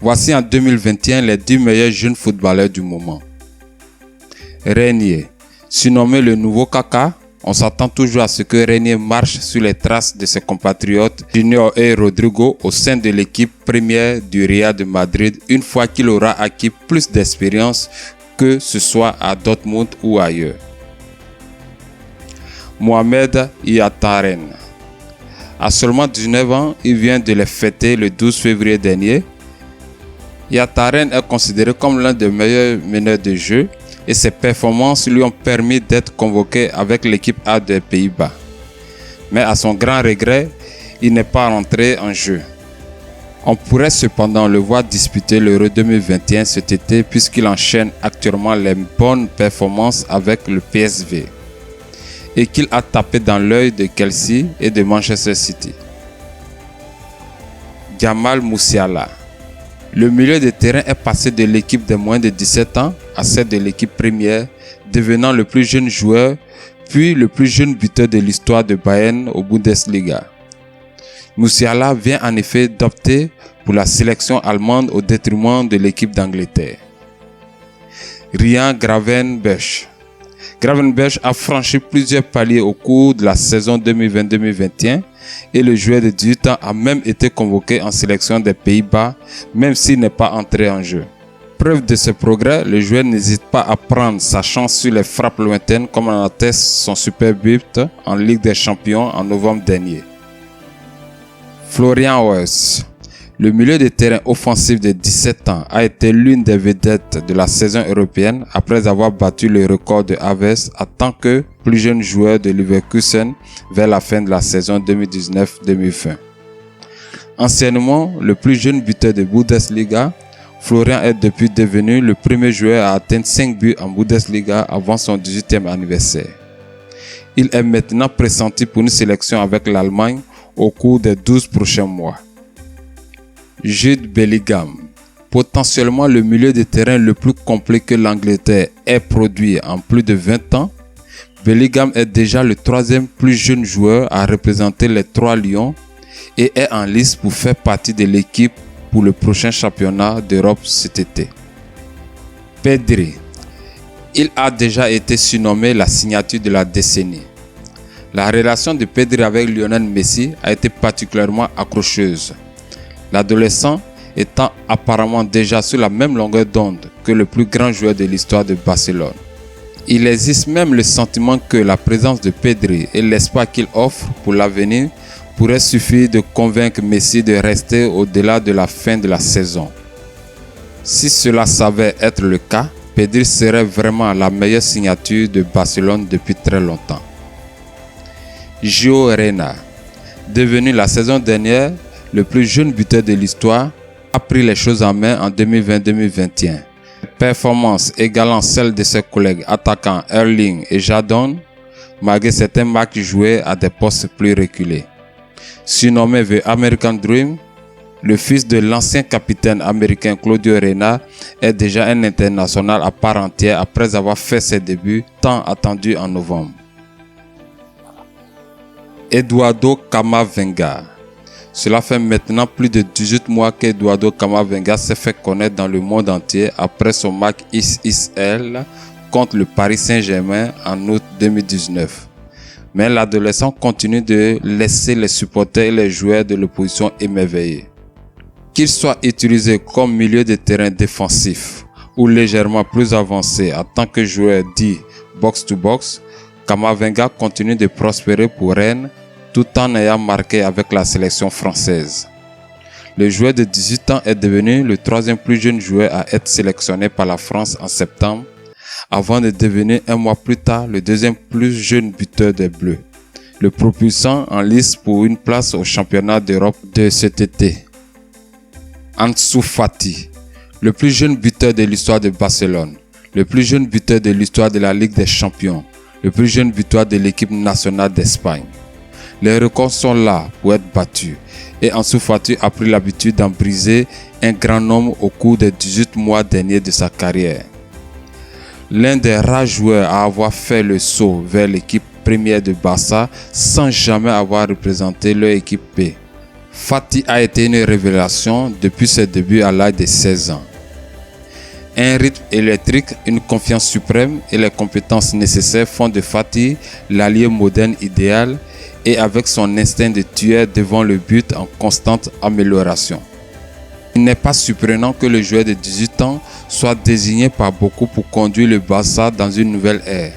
Voici en 2021 les 10 meilleurs jeunes footballeurs du moment. Régnier, surnommé le nouveau Kaka, on s'attend toujours à ce que Régnier marche sur les traces de ses compatriotes Junior et Rodrigo au sein de l'équipe première du Real de Madrid une fois qu'il aura acquis plus d'expérience que ce soit à Dortmund ou ailleurs. Mohamed Ihataren. À seulement 19 ans, il vient de les fêter le 12 février dernier. Ihataren est considéré comme l'un des meilleurs meneurs de jeu et ses performances lui ont permis d'être convoqué avec l'équipe A des Pays-Bas. Mais à son grand regret, il n'est pas rentré en jeu. On pourrait cependant le voir disputer l'Euro 2021 cet été puisqu'il enchaîne actuellement les bonnes performances avec le PSV et qu'il a tapé dans l'œil de Chelsea et de Manchester City. Jamal Musiala. Le milieu de terrain est passé de l'équipe de moins de 17 ans à celle de l'équipe première, devenant le plus jeune joueur, puis le plus jeune buteur de l'histoire de Bayern au Bundesliga. Musiala vient en effet d'opter pour la sélection allemande au détriment de l'équipe d'Angleterre. Ryan Gravenberch. Gravenberch a franchi plusieurs paliers au cours de la saison 2020-2021 et le joueur de 18 ans a même été convoqué en sélection des Pays-Bas, même s'il n'est pas entré en jeu. Preuve de ce progrès, le joueur n'hésite pas à prendre sa chance sur les frappes lointaines comme en atteste son super but en Ligue des Champions en novembre dernier. Florian Wirtz. Le milieu de terrain offensif de 17 ans a été l'une des vedettes de la saison européenne après avoir battu le record de Havertz en tant que plus jeune joueur de Leverkusen vers la fin de la saison 2019-2020. Anciennement le plus jeune buteur de Bundesliga, Florian est depuis devenu le premier joueur à atteindre 5 buts en Bundesliga avant son 18e anniversaire. Il est maintenant pressenti pour une sélection avec l'Allemagne au cours des 12 prochains mois. Jude Bellingham. Potentiellement le milieu de terrain le plus complet que l'Angleterre ait produit en plus de 20 ans, Bellingham est déjà le troisième plus jeune joueur à représenter les Trois Lions et est en lice pour faire partie de l'équipe pour le prochain championnat d'Europe cet été. Pedri. Il a déjà été surnommé la signature de la décennie. La relation de Pedri avec Lionel Messi a été particulièrement accrocheuse. L'adolescent étant apparemment déjà sur la même longueur d'onde que le plus grand joueur de l'histoire de Barcelone. Il existe même le sentiment que la présence de Pedri et l'espoir qu'il offre pour l'avenir pourraient suffire de convaincre Messi de rester au-delà de la fin de la saison. Si cela s'avère être le cas, Pedri serait vraiment la meilleure signature de Barcelone depuis très longtemps. Gio Reyna, devenu la saison dernière le plus jeune buteur de l'histoire, a pris les choses en main en 2020-2021. Performance égalant celle de ses collègues attaquants Erling et Jadon, malgré certains matchs joués à des postes plus reculés. Surnommé The American Dream, le fils de l'ancien capitaine américain Claudio Reyna est déjà un international à part entière après avoir fait ses débuts tant attendus en novembre. Eduardo Camavinga. Cela fait maintenant plus de 18 mois qu'Eduardo Camavinga s'est fait connaître dans le monde entier après son match XXL contre le Paris Saint-Germain en août 2019. Mais l'adolescent continue de laisser les supporters et les joueurs de l'opposition émerveillés. Qu'il soit utilisé comme milieu de terrain défensif ou légèrement plus avancé en tant que joueur dit box-to-box, Camavinga continue de prospérer pour Rennes tout en ayant marqué avec la sélection française. Le joueur de 18 ans est devenu le troisième plus jeune joueur à être sélectionné par la France en septembre, avant de devenir un mois plus tard le deuxième plus jeune buteur des Bleus, le propulsant en lice pour une place au championnat d'Europe de cet été. Ansu Fati, le plus jeune buteur de l'histoire de Barcelone, le plus jeune buteur de l'histoire de la Ligue des Champions, le plus jeune buteur de l'équipe nationale d'Espagne. Les records sont là pour être battus et Ansu Fati a pris l'habitude d'en briser un grand nombre au cours des 18 mois derniers de sa carrière. L'un des rares joueurs à avoir fait le saut vers l'équipe première de Barça sans jamais avoir représenté leur équipe B. Fati a été une révélation depuis ses débuts à l'âge de 16 ans. Un rythme électrique, une confiance suprême et les compétences nécessaires font de Fati l'allié moderne idéal et avec son instinct de tueur devant le but en constante amélioration. Il n'est pas surprenant que le joueur de 18 ans soit désigné par beaucoup pour conduire le Barça dans une nouvelle ère.